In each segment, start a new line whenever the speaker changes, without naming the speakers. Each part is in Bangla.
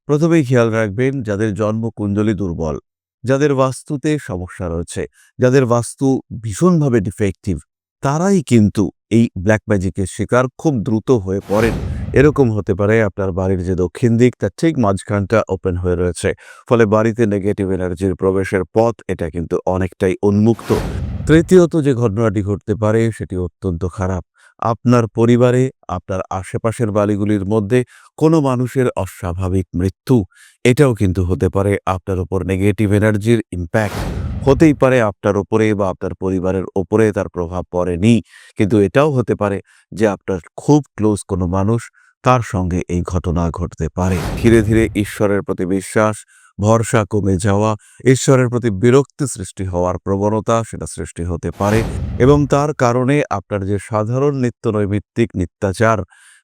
প্রথমেই খেয়াল রাখবেন যাদের জন্মকুণ্ডলী দুর্বল, যাদের বাস্তুতে সমস্যা রয়েছে, যাদের বাস্তু ভীষণভাবে ডিফেক্টিভ, তারাই কিন্তু এই ব্ল্যাক ম্যাজিকের শিকার খুব দ্রুত হয়ে পড়েন। এরকম হতে পারে আপনার বাড়ির যে দক্ষিণ দিক তার ঠিক মাঝখানটা ওপেন হয়ে রয়েছে, ফলে বাড়িতে নেগেটিভ এনার্জির প্রবেশের পথ এটা কিন্তু অনেকটাই উন্মুক্ত। তৃতীয়ত যে ঘটনাটি ঘটতে পারে সেটি অত্যন্ত খারাপ। আপনার পরিবারে, আপনার আশেপাশের বাড়িগুলির মধ্যে কোনো মানুষের অস্বাভাবিক মৃত্যু, এটাও কিন্তু হতে পারে আপনার উপর নেগেটিভ এনার্জির ইম্প্যাক্ট। হতেই পারে আপনার উপরে বা আপনার পরিবারের ওপরে তার প্রভাব পড়েনি, কিন্তু এটাও হতে পারে যে আপনার খুব ক্লোজ কোনো মানুষ, তার সঙ্গে এই ঘটনা ঘটতে পারে। ধীরে ধীরে ঈশ্বরের প্রতি বিশ্বাস, ভরসা কমে যাওয়া, ঈশ্বরের প্রতি বিরক্তি সৃষ্টি হওয়ার প্রবণতা সেটা সৃষ্টি হতে পারে, এবং তার কারণে আপনার যে সাধারণ নিত্যনৈমিত্তিক নিত্যাচার,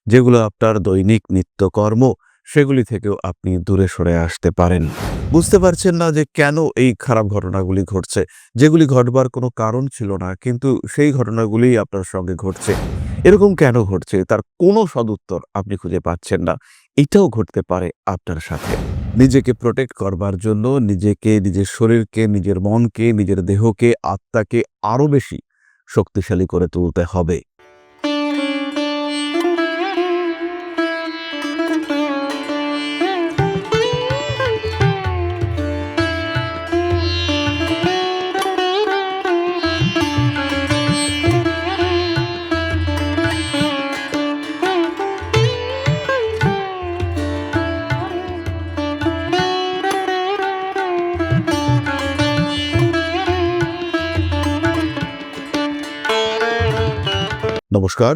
যেগুলো আপনার দৈনিক নিত্যকর্ম, সেগুলি থেকেও আপনি দূরে সরে আসতে পারেন। বুঝতে পারছেন না যে কেন এই খারাপ ঘটনাগুলি ঘটছে, যেগুলি ঘটবার কোনো কারণ ছিল না, কিন্তু সেই ঘটনাগুলি আপনার সঙ্গে ঘটছে। এরকম কেন ঘটছে তার কোনো সদুত্তর আপনি খুঁজে পাচ্ছেন না। এটাও ঘটতে পারে আপনার সাথে। নিজেকে প্রোটেক্ট করবার জন্য নিজেকে, নিজের শরীরকে, নিজের মনকে, নিজের দেহকে, আত্মাকে আরো বেশি শক্তিশালী করে তুলতে হবে। নমস্কার,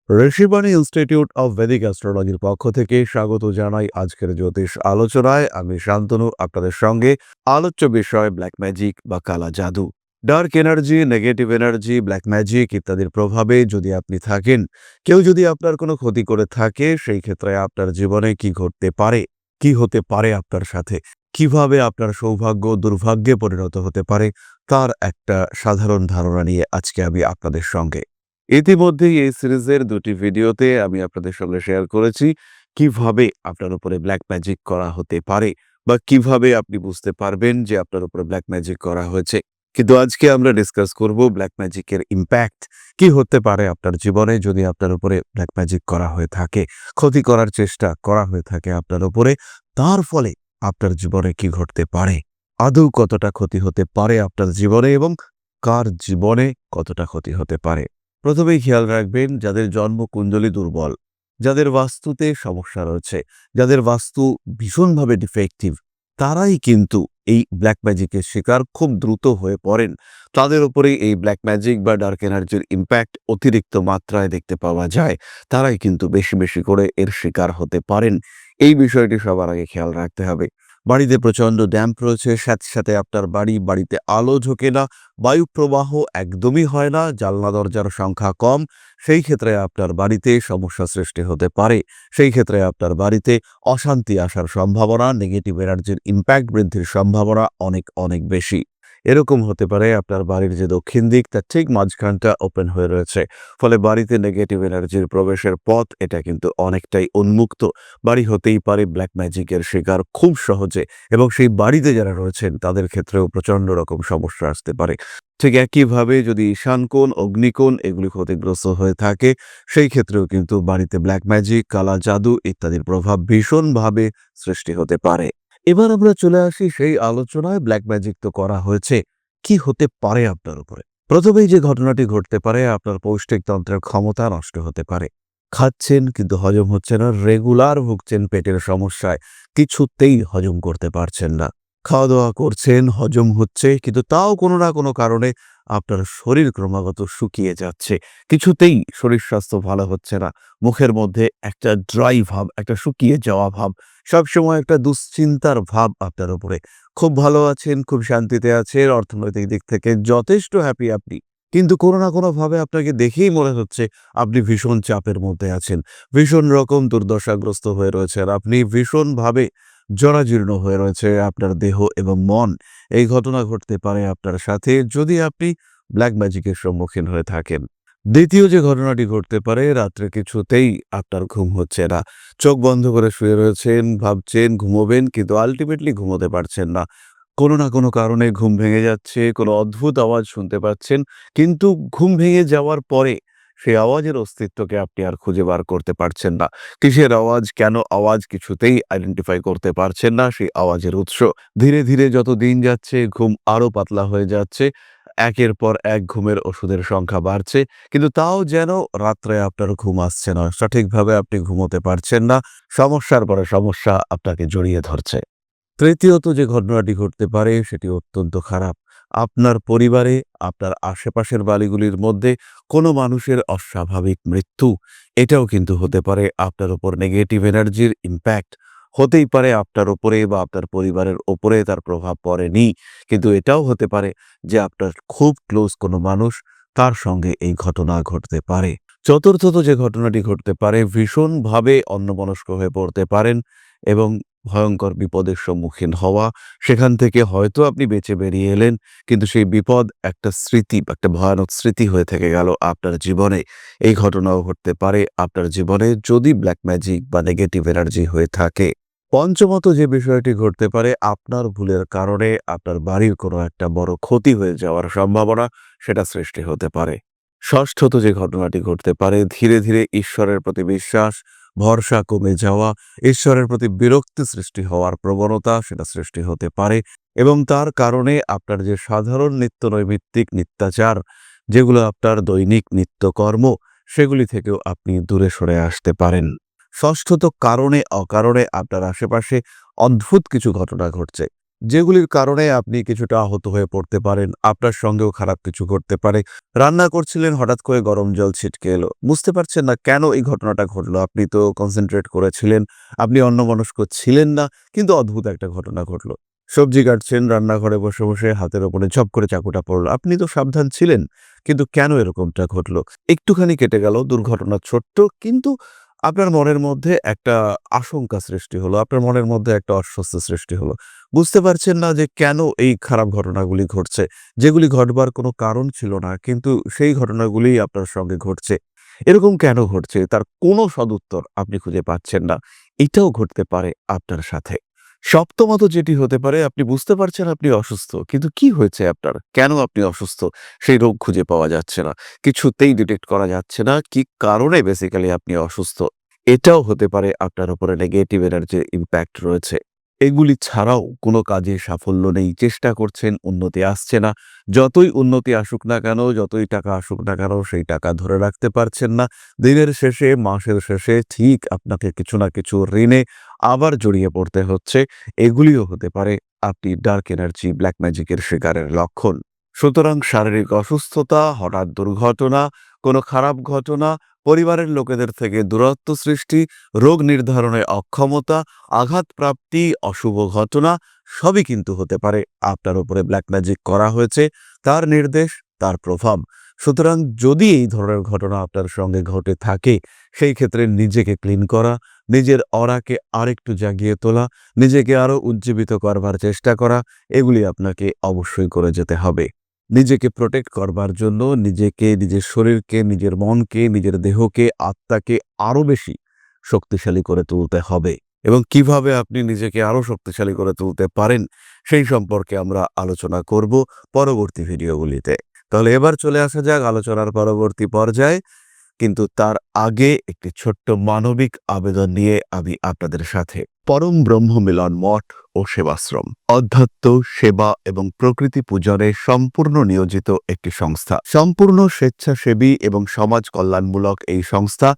ঋষিবাণী ইনস্টিটিউট অব ভেদিক অ্যাস্ট্রোলজির পক্ষ থেকে স্বাগত জানাই আজকের জ্যোতিষ আলোচনায়। আমি শান্তনু, আপনাদের সঙ্গে। আলোচ্য বিষয় ব্ল্যাক ম্যাজিক বা কালা জাদু। Dark energy, negative energy, black magic ইত্যাদির প্রভাবে যদি আপনি থাকেন, কেউ যদি আপনার কোনো ক্ষতি করে থাকে, সেই ক্ষেত্রে আপনার জীবনে কি ঘটতে পারে, কি হতে পারে আপনার সাথে, কিভাবে আপনার সৌভাগ্য দুর্ভাগ্যে পরিণত হতে পারে, তার একটা সাধারণ ধারণা নিয়ে আজকে আমি আপনাদের সঙ্গে। ইতিমধ্যেই এই সিরিজের ২টি ভিডিওতে আমি আপনাদের সঙ্গে শেয়ার করেছি কিভাবে আপনার উপরে ব্ল্যাক ম্যাজিক করা হতে পারে, বা কিভাবে আপনি বুঝতে পারবেন যে আপনার উপরে ব্ল্যাক ম্যাজিক করা হয়েছে। কিন্তু আজকে আমরা ডিসকাস করব ব্ল্যাক ম্যাজিকের ইম্প্যাক্ট কি হতে পারে আপনার জীবনে যদি আপনার উপরে ব্ল্যাক ম্যাজিক করা হয়ে থাকে, ক্ষতি করার চেষ্টা করা হয়ে থাকে আপনার উপরে, তার ফলে আপনার জীবনে কি ঘটতে পারে, আদৌ কতটা ক্ষতি হতে পারে আপনার জীবনে, এবং কার জীবনে কতটা ক্ষতি হতে পারে। প্রথমেই খেয়াল রাখবেন যাদের জন্মকুণ্ডলী দুর্বল, যাদের বাস্তুতে সমস্যা রয়েছে, যাদের বাস্তু ভীষণভাবে ডিফেক্টিভ, তারাই কিন্তু এই ব্ল্যাক ম্যাজিকের শিকার খুব দ্রুত হয়ে পড়েন। তাদের উপরে এই ব্ল্যাক ম্যাজিক বা ডার্ক এনার্জির ইম্প্যাক্ট অতিরিক্ত মাত্রায় দেখতে পাওয়া যায়। তারাই কিন্তু বেশি বেশি করে এর শিকার হতে পারেন। এই বিষয়টি সবার আগে খেয়াল রাখতে হবে। বাড়িতে প্রচণ্ড ড্যাম্প রয়েছে, সাথে সাথে আপনার বাড়িতে আলো ঢোকে না, বায়ু প্রবাহ একদমই হয় না, জানলা দরজার সংখ্যা কম, সেই ক্ষেত্রে আপনার বাড়িতে সমস্যা সৃষ্টি হতে পারে। সেই ক্ষেত্রে আপনার বাড়িতে অশান্তি আসার সম্ভাবনা, নেগেটিভ এনার্জির ইম্প্যাক্ট বৃদ্ধির সম্ভাবনা অনেক অনেক বেশি। এরকম হতে পারে আপনার বাড়ির যে দক্ষিণ দিক তার ঠিক মাঝখানটা ওপেন হয়ে রয়েছে, ফলে বাড়িতে নেগেটিভ এনার্জির প্রবেশের পথ এটা কিন্তু অনেকটাই উন্মুক্ত। বাড়ি হতেই পারে ব্ল্যাক ম্যাজিকের শিকার খুব সহজে, এবং সেই বাড়িতে যারা রয়েছেন তাদের ক্ষেত্রেও প্রচণ্ড রকম সমস্যা আসতে পারে। ঠিক একইভাবে যদি ঈশানকোণ, অগ্নিকোণ এগুলি ক্ষতিগ্রস্ত হয়ে থাকে, সেই ক্ষেত্রেও কিন্তু বাড়িতে ব্ল্যাক ম্যাজিক, কালা জাদু ইত্যাদির প্রভাব ভীষণভাবে সৃষ্টি হতে পারে। এবার আমরা চলে আসি সেই আলোচনায়, ব্ল্যাক ম্যাজিক তো করা হয়েছে, কি হতে পারে আপনার উপরে। প্রথমেই যে ঘটনাটি ঘটতে পারে, আপনার পৌষ্টিকতন্ত্রের ক্ষমতা নষ্ট হতে পারে। খাচ্ছেন কিন্তু হজম হচ্ছে না, রেগুলার ভুগছেন পেটের সমস্যায়, কিছুতেই হজম করতে পারছেন না। খাওয়া দাওয়া করছেন, হজম হচ্ছে, কিন্তু তাও কোনো না কোনো কারণে আপনার শরীর ক্রমাগত শুকিয়ে যাচ্ছে, কিছুতেই শরীর স্বাস্থ্য ভালো হচ্ছে না। মুখের মধ্যে একটা ড্রাই ভাব, একটা শুকিয়ে যাওয়া ভাব, সবসময় একটা দুশ্চিন্তার ভাব আপনার উপরে। খুব ভালো আছেন, খুব শান্তিতে আছেন, অর্থনৈতিক দিক থেকে যথেষ্ট হ্যাপি আপনি, কিন্তু কোনো না কোনোভাবে আপনাকে দেখেই মনে হচ্ছে আপনি ভীষণ চাপের মধ্যে আছেন, ভীষণ রকম দুর্দশাগ্রস্ত হয়ে রয়েছেন, আপনি ভীষণভাবে জরাজীর্ণ হয়ে রয়েছে আপনার দেহ এবং মন। এই ঘটনা ঘটতে পারে আপনার সাথে যদি আপনি ব্ল্যাক ম্যাজিকের সম্মুখীন হয়ে থাকেন। দ্বিতীয় যে ঘটনাটি ঘটতে পারে, রাত্রে কিছুতেই আপনার ঘুম হচ্ছে না। চোখ বন্ধ করে শুয়ে রয়েছেন, ভাবছেন ঘুমোবেন কিন্তু আল্টিমেটলি ঘুমোতে পারছেন না। কোনো না কোনো কারণে ঘুম ভেঙে যাচ্ছে, কোনো অদ্ভুত আওয়াজ শুনতে পাচ্ছেন। কিন্তু ঘুম ভেঙে যাওয়ার পরে সেই আওয়াজের অস্তিত্বকে আপনি আর খুঁজে বার করতে পারছেন না। কিসের আওয়াজ, কেন আওয়াজ কিছুতেই আইডেন্টিফাই করতে পারছেন না সেই আওয়াজের উৎস। ধীরে, ধীরে যত দিন যাচ্ছে ঘুম আরো পাতলা হয়ে যাচ্ছে। একের পর এক ঘুমের ওষুধের সংখ্যা বাড়ছে। কিন্তু তাও যেন রাত্রে আপনার ঘুম আসছে না। সঠিকভাবে আপনি ঘুমোতে পারছেন না। সমস্যার পরে সমস্যা আপনাকে জড়িয়ে ধরছে। তৃতীয়ত যে ঘটনাটি ঘটতে পারে সেটি অত্যন্ত খারাপ। আপনার পরিবারে, আপনার আশেপাশের বাড়িগুলির মধ্যে কোনো মানুষের অস্বাভাবিক মৃত্যু, এটাও কিন্তু হতে পারে আপনার উপর নেগেটিভ এনার্জির ইমপ্যাক্ট। হতেই পারে আপনার উপরে বা আপনার পরিবারের উপরে তার প্রভাব পড়েনি। কিন্তু এটাও হতে পারে যে আপনার খুব ক্লোজ কোনো মানুষ, তার সঙ্গে এই ঘটনা ঘটতে পারে। চতুর্থত যে ঘটনাটি ঘটতে পারে, ভীষণভাবে অন্যমনস্ক হয়ে পড়তে পারেন এবং ভয়ঙ্কর বিপদের সম্মুখীন হওয়া, সেখান থেকে হয়তো আপনি বেঁচে বেরিয়ে এলেন, কিন্তু সেই বিপদ একটা স্মৃতি বা একটা ভয়ানক স্মৃতি হয়ে থেকে গেল আপনার জীবনে। এই ঘটনাও ঘটতে পারে আপনার জীবনে যদি ব্ল্যাক ম্যাজিক বা নেগেটিভ এনার্জি হয়ে থাকে। পঞ্চমত যে বিষয়টি ঘটতে পারে, আপনার ভুলের কারণে আপনার বাড়ির কোনো একটা বড় ক্ষতি হয়ে যাওয়ার সম্ভাবনা সেটা সৃষ্টি হতে পারে। ষষ্ঠত যে ঘটনাটি ঘটতে পারে, ধীরে, ধীরে ঈশ্বরের প্রতি বিশ্বাস, ভরসা কমে যাওয়া, ঈশ্বরের প্রতি বিরক্তি সৃষ্টি হওয়ার প্রবণতা সেটা সৃষ্টি হতে পারে এবং তার কারণে আপনার যে সাধারণ নিত্যনৈমিত্তিক নিত্যাচার, যেগুলো আপনার দৈনিক নিত্যকর্ম, সেগুলি থেকেও আপনি দূরে সরে আসতে পারেন। ষষ্ঠত কারণে অকারণে আপনার আশেপাশে অদ্ভুত কিছু ঘটনা ঘটছে, যেগুলির কারণে আপনি কিছুটা আহত হয়ে পড়তে পারেন। আপনার সঙ্গেও খারাপ কিছু ঘটতে পারে। রান্না করছিলেন, হঠাৎ করে গরম জল ছিটকে এলো। বুঝতে পারছেন না কেন এই ঘটনাটা ঘটলো। আপনি তো কনসেনট্রেট করেছিলেন, আপনি অন্যমনস্ক ছিলেন না, কিন্তু অদ্ভুত একটা ঘটনা ঘটলো। সবজি কাটছেন, রান্নাঘরে বসে, বসে হাতের ওপরে ঝপ করে চাকুটা পড়ল। আপনি তো সাবধান ছিলেন, কিন্তু কেন এরকমটা ঘটলো? একটুখানি কেটে গেল, দুর্ঘটনা ছোট্ট, কিন্তু আপনার মনের মধ্যে একটা আশঙ্কা সৃষ্টি হলো। আপনার মনের মধ্যে একটা অস্বস্তি সৃষ্টি হলো। বুঝতে পারছেন না যে কেন এই খারাপ ঘটনাগুলি ঘটছে, যেগুলি ঘটবার কোনো কারণ ছিল না, কিন্তু সেই ঘটনাগুলিই আপনার সঙ্গে ঘটছে। এরকম কেন ঘটছে তার কোনো সদুত্তর আপনি খুঁজে পাচ্ছেন না। এটাও ঘটতে পারে আপনার সাথে। সপ্তমত যেটি হতে পারে, আপনি বুঝতে পারছেন আপনি অসুস্থ। কিন্তু কি হয়েছে আপনার? কেন আপনি অসুস্থ? সেই রোগ খুঁজে পাওয়া যাচ্ছে না। কিছুতেই ডিটেক্ট করা যাচ্ছে না কি কারণে বেসিক্যালি আপনি অসুস্থ। এটাও হতে পারে আপনার উপরে নেগেটিভ এনার্জির ইমপ্যাক্ট রয়েছে। এগুলি ছাড়াও কোনো কাজে সাফল্য নেই। চেষ্টা করছেন, উন্নতি আসছে না। যতই উন্নতি আসুক না কেন, যতই টাকা আসুক না কেন, সেই টাকা ধরে রাখতে পারছেন না। দিনের শেষে, মাসের শেষে ঠিক আপনাকে কিছু না কিছু ঋণে আবার জড়িয়ে পড়তে হচ্ছে। এগুলিও হতে পারে আপনি ডার্ক এনার্জি, ব্ল্যাক ম্যাজিকের শিকারের লক্ষণ। সুতরাং শারীরিক অসুস্থতা, হঠাৎ দুর্ঘটনা, কোনো খারাপ ঘটনা, পরিবারের লোকেদের থেকে দূরত্ব সৃষ্টি, রোগ নির্ধারণে অক্ষমতা, আঘাতপ্রাপ্তি, অশুভ ঘটনা সবই কিন্তু হতে পারে আপনার উপরে ব্ল্যাক ম্যাজিক করা হয়েছে, তার নির্দেশ, তার প্রভাব। সুতরাং যদি এই ধরনের ঘটনা আপনার সঙ্গে ঘটে থাকে, সেই ক্ষেত্রে নিজেকে ক্লিন করা, নিজের অরাকে আরেকটু জাগিয়ে তোলা, নিজেকে আরো উজ্জীবিত করবার চেষ্টা করা, এগুলি আপনাকে অবশ্যই করে যেতে হবে। নিজেকে প্রোটেক্ট করবার জন্য নিজেকে, নিজের শরীরকে, নিজের মনকে, নিজের দেহকে, আত্মাকে আরো বেশি শক্তিশালী করে তুলতে হবে। এবং কিভাবে আপনি নিজেকে আরো শক্তিশালী করে তুলতে পারেন সেই সম্পর্কে আমরা আলোচনা করব পরবর্তী ভিডিওগুলিতে। তাহলে এবার চলে আসা যাক আলোচনার পরবর্তী পর্যায়ে। কিন্তু তার আগে একটি ছোট্ট মানবিক আবেদন নিয়ে আমি আপনাদের সাথে। পরম ব্রহ্ম মিলন মঠ ও সেবাশ্রম অধ্যাত্ম, সেবা এবং প্রকৃতি পূজনে সম্পূর্ণ নিয়োজিত একটি সংস্থা। সম্পূর্ণ স্বেচ্ছাসেবী এবং সমাজ কল্যাণমূলক এই সংস্থা।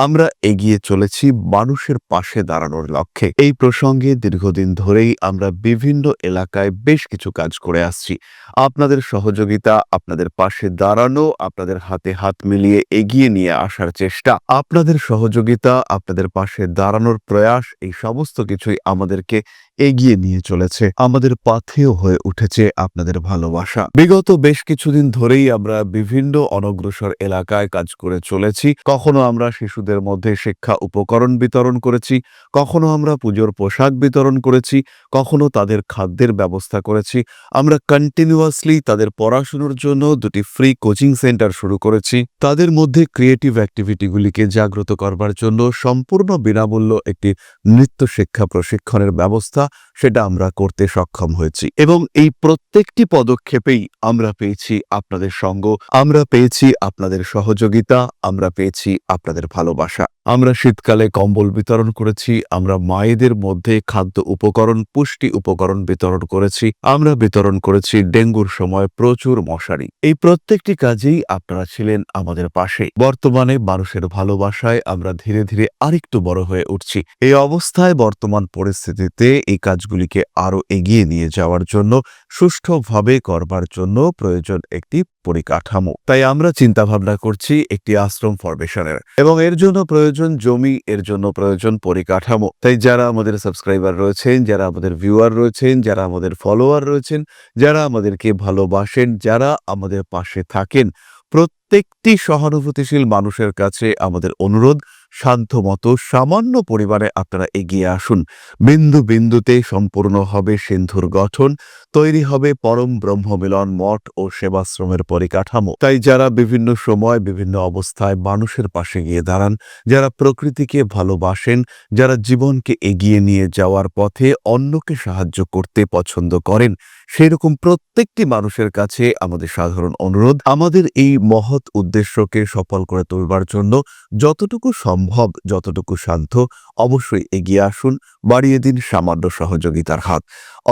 আমরা এগিয়ে চলেছি মানুষের পাশে দাঁড়ানোর লক্ষ্যে। এই প্রসঙ্গে দীর্ঘদিন ধরেই আমরা বিভিন্ন এলাকায় বেশ কিছু কাজ করে আসছি। আপনাদের সহযোগিতা, আপনাদের পাশে দাঁড়ানো, আপনাদের হাতে হাত মিলিয়ে এগিয়ে নিয়ে আসার চেষ্টা প্রচেষ্টা, আপনাদের সহযোগিতা, আপনাদের পাশে দাঁড়ানোর প্রয়াস, এই সমস্ত কিছুই আমাদেরকে এগিয়ে নিয়ে চলেছে। আমাদের পাথেয় হয়ে উঠেছে আপনাদের ভালোবাসা। বিগত বেশ কিছুদিন ধরেই আমরা বিভিন্ন অনগ্রসর এলাকায় কাজ করে চলেছি। কখনো আমরা শিশুদের মধ্যে শিক্ষা উপকরণ বিতরণ করেছি, কখনো আমরা পুজোর পোশাক বিতরণ করেছি, কখনো তাদের খাদ্যের ব্যবস্থা করেছি। আমরা কন্টিনিউয়াসলি তাদের পড়াশুনোর জন্য 2টি ফ্রি কোচিং সেন্টার শুরু করেছি। তাদের মধ্যে ক্রিয়েটিভ অ্যাক্টিভিটিগুলিকে জাগ্রত করবার জন্য সম্পূর্ণ বিনামূল্য একটি নৃত্য শিক্ষা প্রশিক্ষণের ব্যবস্থা, সেটা আমরা করতে সক্ষম হয়েছি। এবং এই প্রত্যেকটি পদক্ষেপেই আমরা পেয়েছি আপনাদের সঙ্গ, আমরা পেয়েছি আপনাদের সহযোগিতা, আমরা পেয়েছি আপনাদের ভালোবাসা। আমরা শীতকালে কম্বল বিতরণ করেছি, আমরা মায়েদের মধ্যে খাদ্য উপকরণ, পুষ্টি উপকরণ বিতরণ করেছি, আমরা বিতরণ করেছি ডেঙ্গুর সময় প্রচুর মশারি। এই প্রত্যেকটি কাজেই আপনারা ছিলেন আমাদের পাশে। বর্তমানে মানুষের ভালোবাসায় আমরা ধীরে ধীরে আরেকটু বড় হয়ে উঠছি। এই অবস্থায় বর্তমান পরিস্থিতিতে এই কাজগুলিকে আরো এগিয়ে নিয়ে যাওয়ার জন্য, সুষ্ঠুভাবে করবার জন্য প্রয়োজন একটি পরিকাঠামো। তাই আমরা চিন্তা ভাবনা করছি একটি আশ্রম ফরমেশনের, এবং এর জন্য প্রয়োজন জমি, এর জন্য প্রয়োজন পরিকাঠামো। তাই যারা আমাদের সাবস্ক্রাইবার রয়েছেন, যারা আমাদের ভিউয়ার রয়েছেন, যারা আমাদের ফলোয়ার রয়েছেন, যারা আমাদেরকে ভালোবাসেন, যারা আমাদের পাশে থাকেন, প্রত্যেকটি সহানুভূতিশীল মানুষের কাছে আমাদের অনুরোধ, সাধ্যমতো সামান্য পরিমাণে আপনারা এগিয়ে আসুন। বিন্দু বিন্দুতে সম্পূর্ণ হবে সিন্ধুর গঠন, তৈরি হবে পরম ব্রহ্মমিলন মঠ ও সেবাশ্রমের পরিকাঠামো। তাই যারা বিভিন্ন সময় বিভিন্ন অবস্থায় মানুষের পাশে গিয়ে দাঁড়ান, যারা প্রকৃতিকে ভালোবাসেন, যারা জীবনকে এগিয়ে নিয়ে যাওয়ার পথে অন্যকে সাহায্য করতে পছন্দ করেন, সেরকম প্রত্যেকটি মানুষের কাছে আমাদের সাধারণ অনুরোধ, আমাদের এই মহৎ উদ্দেশ্যকে সফল করে তুলবার জন্য যতটুকু সম্ভব, যতটুকু সাধ্য, অবশ্যই এগিয়ে আসুন, বাড়িয়ে দিন সামান্য সহযোগিতার হাত।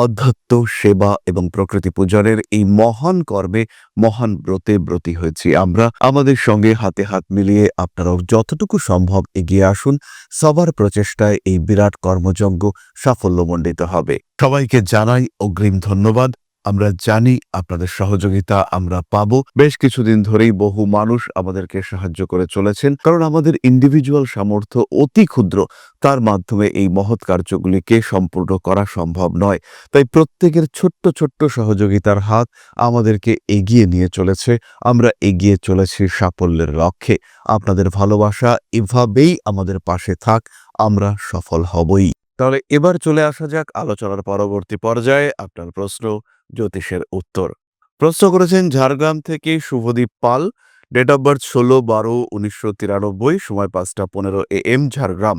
অধ্যাত্ম, সেবা এবং প্রকৃতি পূজনের এই মহান কর্মে, মহান ব্রতে ব্রতী হয়েছি আমরা। আমাদের সঙ্গে হাতে হাত মিলিয়ে আপনারাও যতটুকু সম্ভব এগিয়ে আসুন। সবার প্রচেষ্টায় এই বিরাট কর্মযজ্ঞ সাফল্যমণ্ডিত হবে। সবাইকে জানাই অগ্রিম ধন্যবাদ। আমরা জানি আপনাদের সহযোগিতা আমরা পাবো। বেশ কিছুদিন ধরেই বহু মানুষ আমাদেরকে সাহায্য করে চলেছেন, কারণ আমাদের ইন্ডিভিজুয়াল সামর্থ্য অতি ক্ষুদ্র, তার মাধ্যমে এই মহৎ কার্যগুলিকে সম্পূর্ণ করা সম্ভব নয়। তাই প্রত্যেকের ছোট্ট ছোট্ট সহযোগিতার হাত আমাদেরকে এগিয়ে নিয়ে চলেছে। আমরা এগিয়ে চলেছি সাফল্যের লক্ষ্যে। আপনাদের ভালোবাসা এভাবেই আমাদের পাশে থাক, আমরা সফল হবই। তাহলে এবার চলে আসা যাক আলোচনার পরবর্তী পর্যায়ে। আপনার প্রশ্ন, জ্যোতিষের উত্তর। প্রশ্ন করেছেন ঝাড়গ্রাম থেকে শুভদীপ পাল, ডেট অফ বার্থ 16/12/1993, সময় 5টা 15 AM, ঝাড়গ্রাম।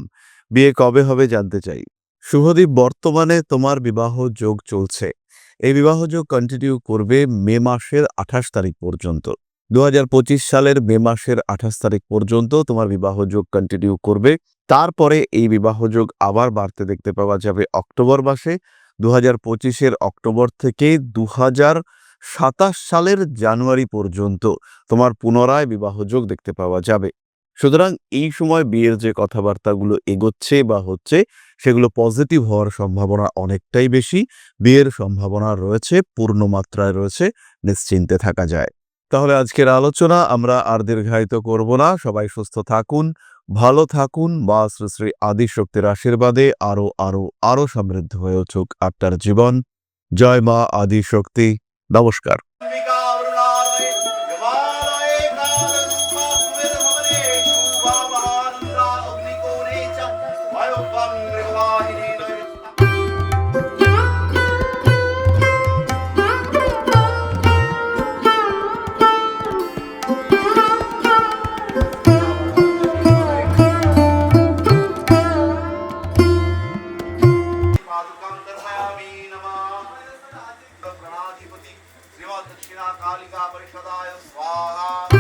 বিয়ে কবে হবে জানতে চাই। শুভদীপ, বর্তমানে তোমার বিবাহ যোগ চলছে। এই বিবাহ যোগ কন্টিনিউ করবে মে মাসের 28 তারিখ পর্যন্ত। 2025 সালের মে মাসের 28 তারিখ পর্যন্ত তোমার বিবাহ যোগ কন্টিনিউ করবে। তারপরে এই বিবাহ যোগ আবার বাড়তে দেখতে পাওয়া যাবে অক্টোবর মাসে। 2025-এর অক্টোবর থেকে 2027 সালের জানুয়ারি পর্যন্ত তোমার পুনরায় বিবাহ যোগ দেখতে পাওয়া যাবে। সুতরাং এই সময় বিয়ের যে কথাবার্তাগুলো এগোচ্ছে বা হচ্ছে, সেগুলো পজিটিভ হওয়ার সম্ভাবনা অনেকটাই বেশি। বিয়ের সম্ভাবনা রয়েছে, পূর্ণ মাত্রায় রয়েছে, নিশ্চিন্তে থাকা যায়। তাহলে আজকের আলোচনা আমরা আর দীর্ঘায়িত করব না। সবাই সুস্থ থাকুন, ভালো থাকুন, বা শ্রী শ্রী আদিশক্তির আশীর্বাদে আরো আরো আরো সমৃদ্ধ হয়ে উঠুক আপনার জীবন। জয় মা আদিশক্তি। নমস্কার।
दक्षिणा कालिका परिषदाय स्वाहा।